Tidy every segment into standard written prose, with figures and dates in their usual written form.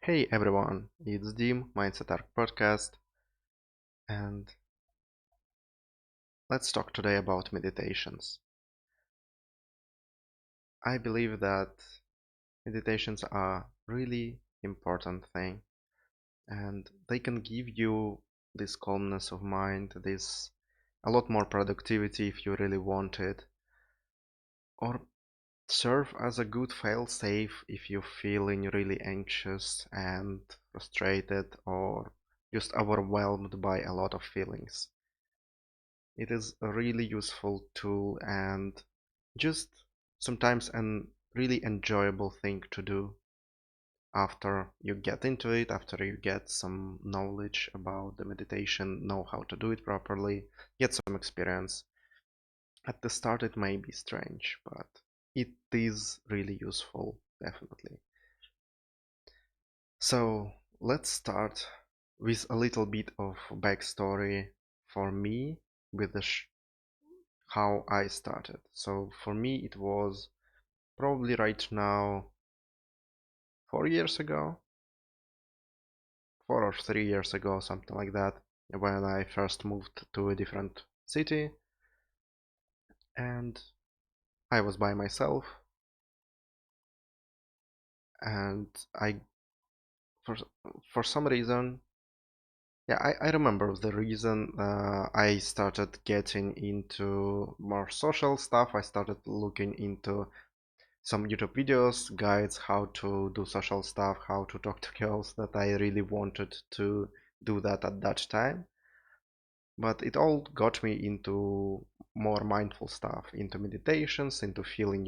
Hey everyone, it's Dim, Mindset Arc Podcast, and let's talk today about meditations. I believe that meditations are really important thing, and they can give you this calmness of mind, this a lot more productivity if you really want it, or serve as a good fail-safe if you're feeling really anxious and frustrated or just overwhelmed by a lot of feelings. It is a really useful tool and just sometimes an really enjoyable thing to do after you get into it, after you get some knowledge about the meditation, know how to do it properly, get some experience. At the start, it may be strange, but it is really useful, definitely. So let's start with a little bit of backstory for me with how I started. So for me, it was probably right now 4 years ago, 4 or 3 years ago, something like that, when I first moved to a different city and I was by myself and I for for some reason, yeah, I remember the reason I started getting into more social stuff. I started looking into some YouTube videos, guides how to do social stuff, how to talk to girls that I really wanted to do that at that time. But it all got me into more mindful stuff, into meditations, into feeling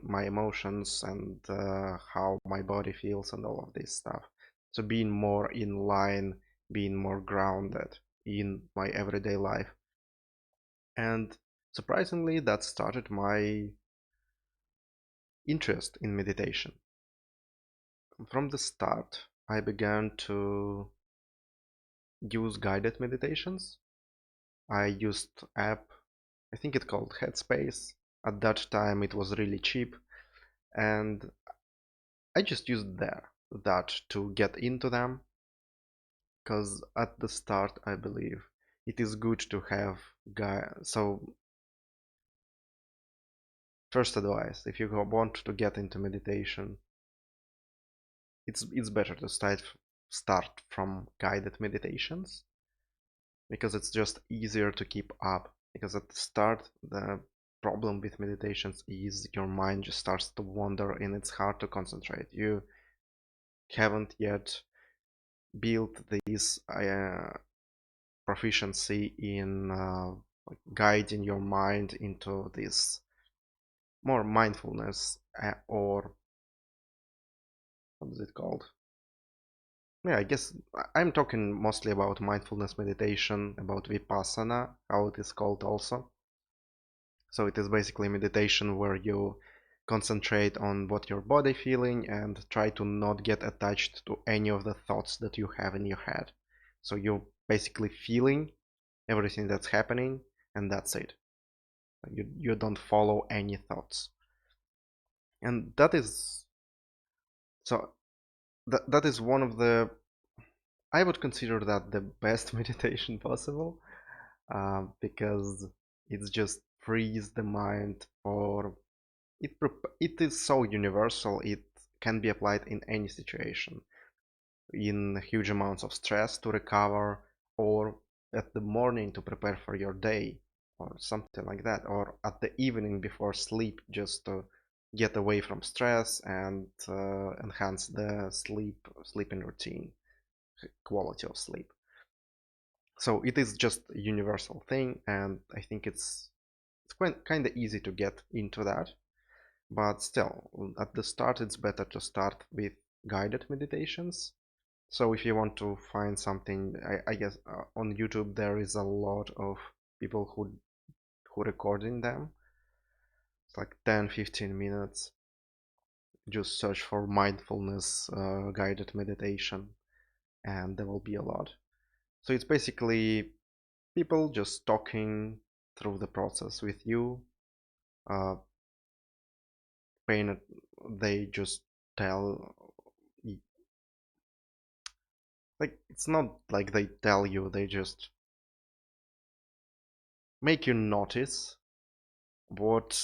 my emotions, and how my body feels, and all of this stuff. So being more in line, being more grounded in my everyday life. And surprisingly, that started my interest in meditation. From the start, I began to use guided meditations. I used app, I think it called Headspace. At that time, it was really cheap, and I just used that to get into them. Because at the start, I believe it is good to have guy. So first advice, if you want to get into meditation, it's better to start from guided meditations because it's just easier to keep up. Because at the start, the problem with meditations is your mind just starts to wander and it's hard to concentrate. You haven't yet built this proficiency in guiding your mind into this more mindfulness or what is it called? Yeah, I guess I'm talking mostly about mindfulness meditation, about Vipassana, how it is called also. So it is basically meditation where you concentrate on what your body feeling and try to not get attached to any of the thoughts that you have in your head. So you're basically feeling everything that's happening and that's it. You don't follow any thoughts. And that is so that is one of the I would consider that the best meditation possible because it's just frees the mind for it is so universal. It can be applied in any situation, in huge amounts of stress to recover, or at the morning to prepare for your day, or something like that, or at the evening before sleep, just to get away from stress and enhance the sleeping routine, quality of sleep. So it is just a universal thing, and I think it's quite kind of easy to get into that. But still, at the start, it's better to start with guided meditations. So if you want to find something, I guess on YouTube there is a lot of people who recording them. It's like 10-15 minutes. Just search for mindfulness guided meditation, and there will be a lot. So it's basically people just talking through the process with you. Uh, paying it, they just tell like it's not like they tell you, they just make you notice what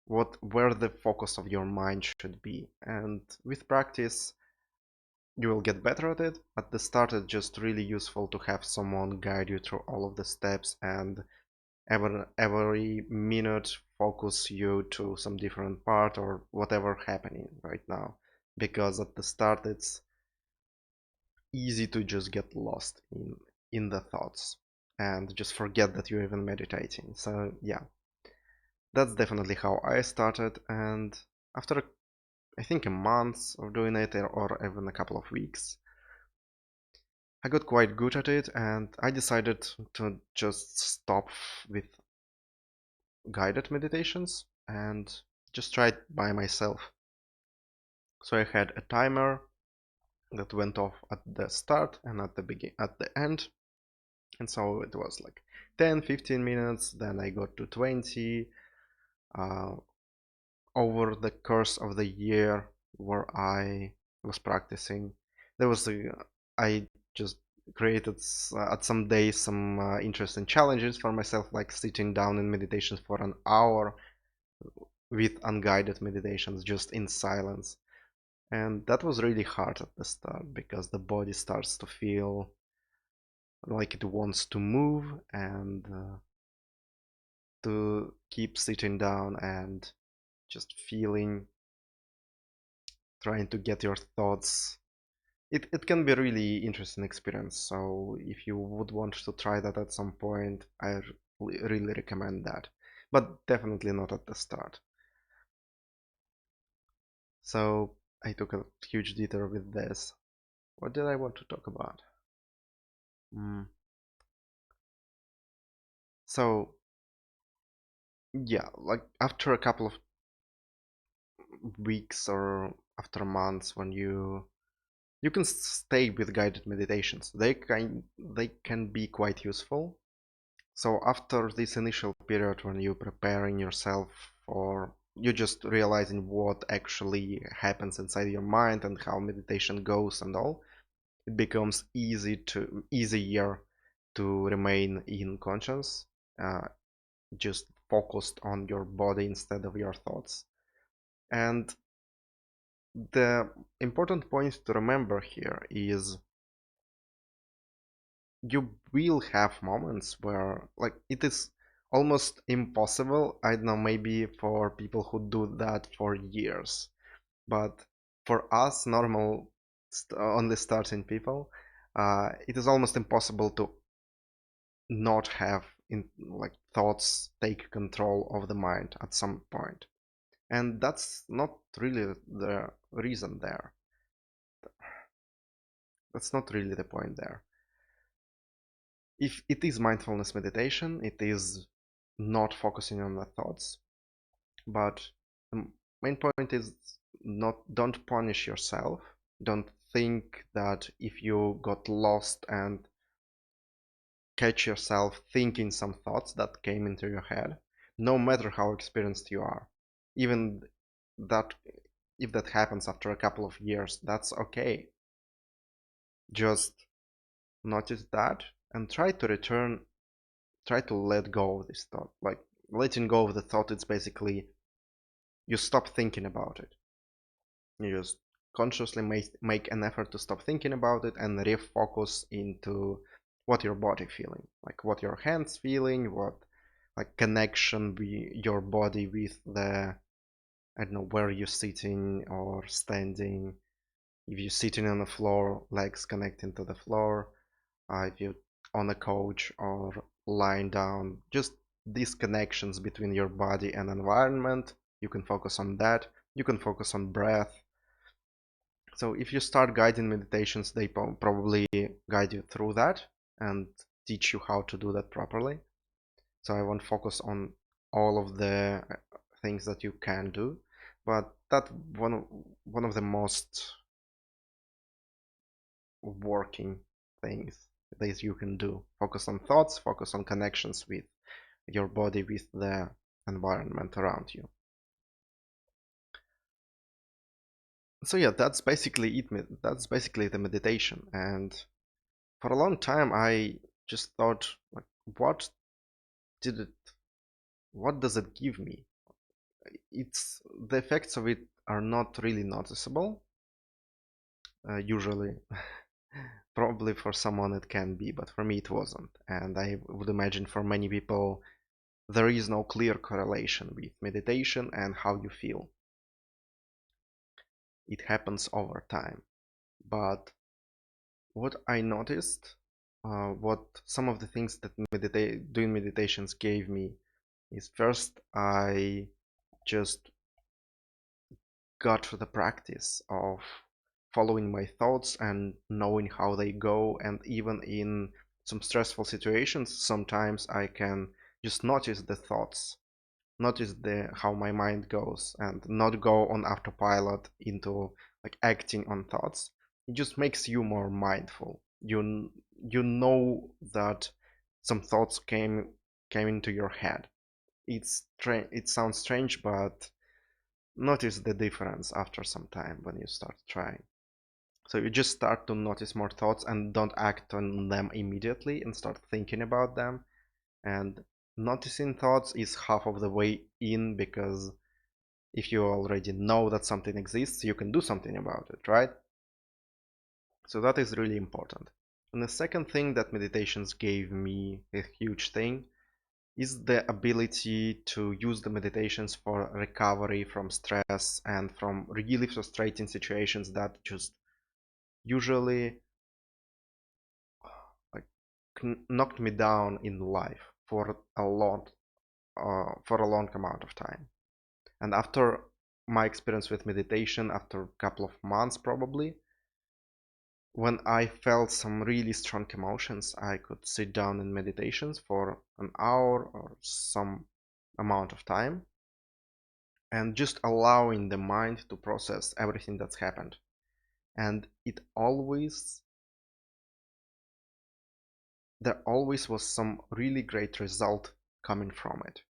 where the focus of your mind should be. And with practice you will get better at it. At the start it's just really useful to have someone guide you through all of the steps, and every minute focus you to some different part or whatever happening right now, because at the start it's easy to just get lost in the thoughts and just forget that you're even meditating. So yeah, that's definitely how I started. And after I think a month of doing it, or even a couple of weeks, I got quite good at it, and I decided to just stop with guided meditations and just try it by myself. So I had a timer that went off at the start and at the end, and so it was like 10-15 minutes, then I got to 20. uh, Over the course of the year where I was practicing, there was I just created at some days some interesting challenges for myself, like sitting down in meditations for an hour with unguided meditations just in silence. And that was really hard at the start because the body starts to feel like it wants to move, and to keep sitting down and just feeling, trying to get your thoughts. It can be a really interesting experience. So if you would want to try that at some point, I really recommend that. But definitely not at the start. So I took a huge detour with this. What did I want to talk about? Mm. So yeah, like after a couple of weeks or after months, when you can stay with guided meditations, they can be quite useful. So after this initial period when you're preparing yourself, or you're just realizing what actually happens inside your mind and how meditation goes and all, it becomes easier to remain in conscious, uh, just focused on your body instead of your thoughts. And the important point to remember here is you will have moments where like it is almost impossible, I don't know, maybe for people who do that for years, but for us normal only starting people, it is almost impossible to not have in like thoughts take control of the mind at some point. And that's not really the reason there. That's not really the point there. If it is mindfulness meditation, it is not focusing on the thoughts, but the main point is not don't punish yourself. Don't think that if you got lost and catch yourself thinking some thoughts that came into your head, no matter how experienced you are, even that if that happens after a couple of years, that's okay. Just notice that and try to let go of this thought. Like letting go of the thought, it's basically you stop thinking about it. You just consciously make an effort to stop thinking about it and refocus into what your body feeling, like what your hands feeling, what like connection your body with the, I don't know, where you're sitting or standing. If you're sitting on the floor, legs connecting to the floor. If you're on a couch or lying down, just these connections between your body and environment, you can focus on that. You can focus on breath. So if you start guiding meditations, they probably guide you through that and teach you how to do that properly. So I won't focus on all of the things that you can do, but that one of the most working things that you can do. Focus on thoughts, focus on connections with your body, with the environment around you. So yeah, that's basically it. That's basically the meditation. And for a long time I just thought, like, what did it what does it give me? It's the effects of it are not really noticeable, usually. Probably for someone it can be, but for me it wasn't. And I would imagine for many people there is no clear correlation with meditation and how you feel. It happens over time. But what I noticed, what some of the things that doing meditations gave me is, first I just got to the practice of following my thoughts and knowing how they go, and even in some stressful situations sometimes I can just notice the thoughts, notice the how my mind goes, and not go on autopilot into like acting on thoughts. It just makes you more mindful. You know that some thoughts came into your head. It sounds strange, but notice the difference after some time when you start trying. So you just start to notice more thoughts and don't act on them immediately and start thinking about them. And noticing thoughts is half of the way in, because if you already know that something exists, you can do something about it, right? So that is really important. And the second thing that meditations gave me, a huge thing, is the ability to use the meditations for recovery from stress and from really frustrating situations that just usually like knocked me down in life for a long amount of time. And after my experience with meditation, after a couple of months probably, when I felt some really strong emotions, I could sit down in meditations for an hour or some amount of time, and just allowing the mind to process everything that's happened. And there always was some really great result coming from it.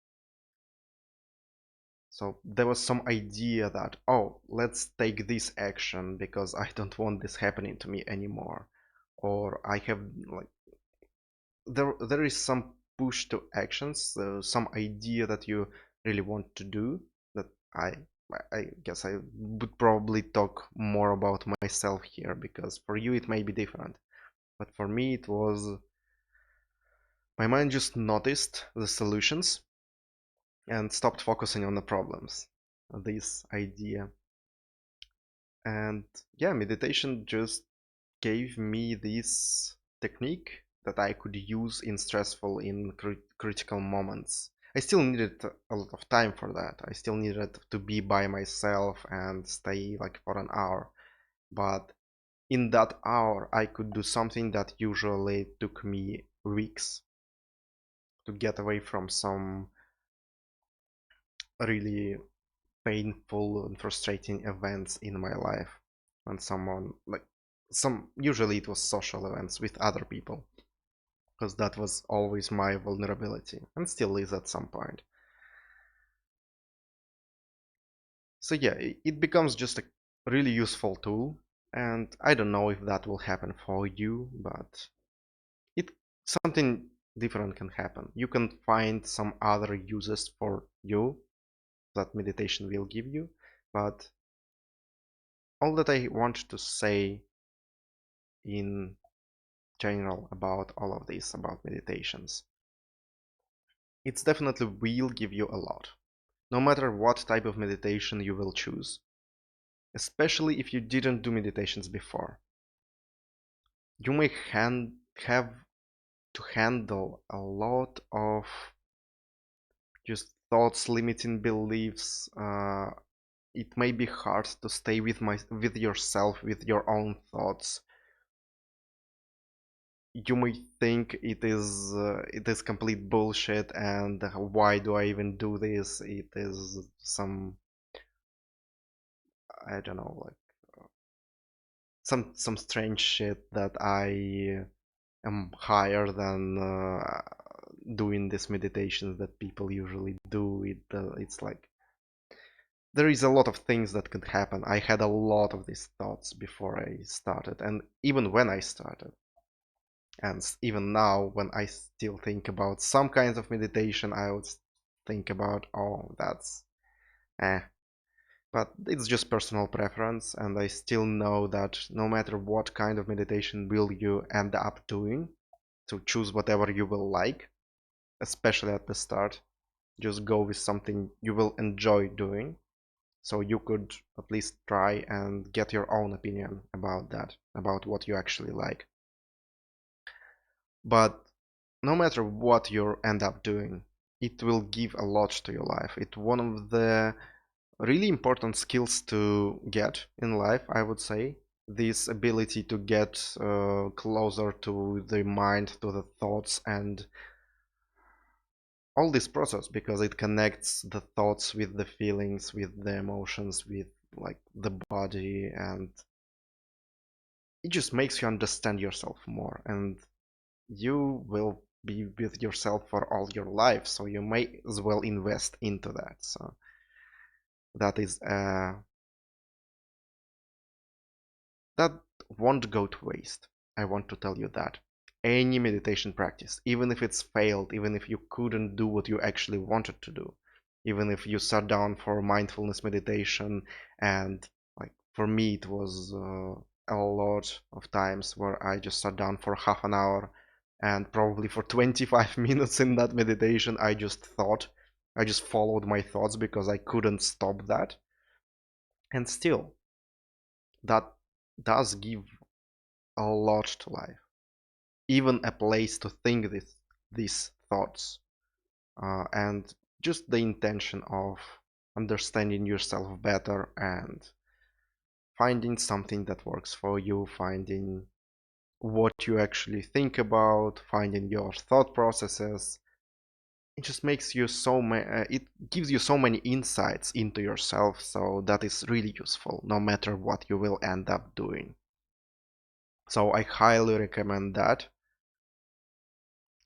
So there was some idea that, oh, let's take this action because I don't want this happening to me anymore. Or I have like there is some push to actions, some idea that you really want to do, that I guess I would probably talk more about myself here, because for you it may be different. But for me it was, my mind just noticed the solutions and stopped focusing on the problems. This idea. And yeah, meditation just gave me this technique that I could use in stressful, in critical moments. I still needed a lot of time for that. I still needed to be by myself and stay like for an hour. But in that hour, I could do something that usually took me weeks, to get away from some really painful and frustrating events in my life. When someone like some usually it was social events with other people, because that was always my vulnerability and still is at some point. So yeah, it becomes just a really useful tool, and I don't know if that will happen for you, but it something different can happen. You can find some other uses for you that meditation will give you, but all that I want to say in general about all of this, about meditations, it's definitely will give you a lot, no matter what type of meditation you will choose, especially if you didn't do meditations before. You may have to handle a lot of just thoughts, limiting beliefs. It may be hard to stay with yourself, with your own thoughts. You may think it is complete bullshit, and why do I even do this? It is some, I don't know, like some strange shit that I am higher than doing these meditations that people usually do. It's like there is a lot of things that could happen. I had a lot of these thoughts before I started, and even when I started. And even now, when I still think about some kinds of meditation, I would think about, oh, that's eh. But it's just personal preference, and I still know that no matter what kind of meditation will you end up doing, to choose whatever you will like, especially at the start, just go with something you will enjoy doing, so you could at least try and get your own opinion about that, about what you actually like. But no matter what you end up doing, it will give a lot to your life. It's one of the really important skills to get in life, I would say. This ability to get closer to the mind, to the thoughts, and all this process, because it connects the thoughts with the feelings, with the emotions, with like the body, and it just makes you understand yourself more, and you will be with yourself for all your life, so you may as well invest into that. So that is that won't go to waste. I want to tell you that any meditation practice, even if it's failed, even if you couldn't do what you actually wanted to do, even if you sat down for mindfulness meditation, and like for me it was a lot of times where I just sat down for half an hour, and probably for 25 minutes in that meditation I just thought, I just followed my thoughts because I couldn't stop that. And still, that does give a lot to life, even a place to think these thoughts, and just the intention of understanding yourself better and finding something that works for you, finding what you actually think about, finding your thought processes. It just makes you it gives you so many insights into yourself, so that is really useful no matter what you will end up doing. So I highly recommend that.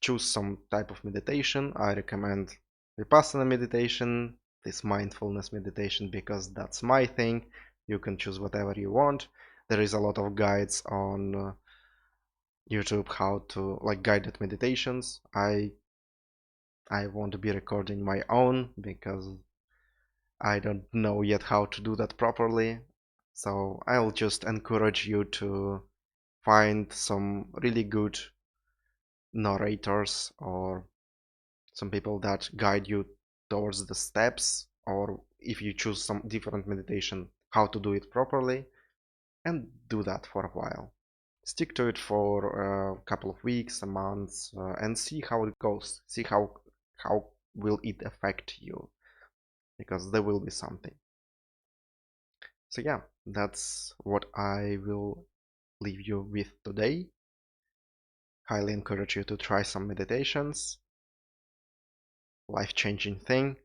Choose some type of meditation. I recommend Vipassana meditation, this mindfulness meditation, because that's my thing. You can choose whatever you want. There is a lot of guides on YouTube how to like guided meditations. I want to be recording my own because I don't know yet how to do that properly. So I'll just encourage you to find some really good narrators or some people that guide you towards the steps, or if you choose some different meditation, how to do it properly, and do that for a while. Stick to it for a couple of weeks, a month, and see how it goes. See how will it affect you, because there will be something. So yeah, that's what I will leave you with today. Highly encourage you to try some meditations. Life-changing thing.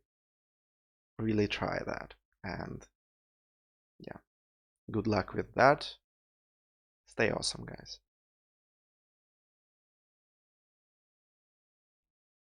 Really try that. And yeah, good luck with that. Stay awesome, guys.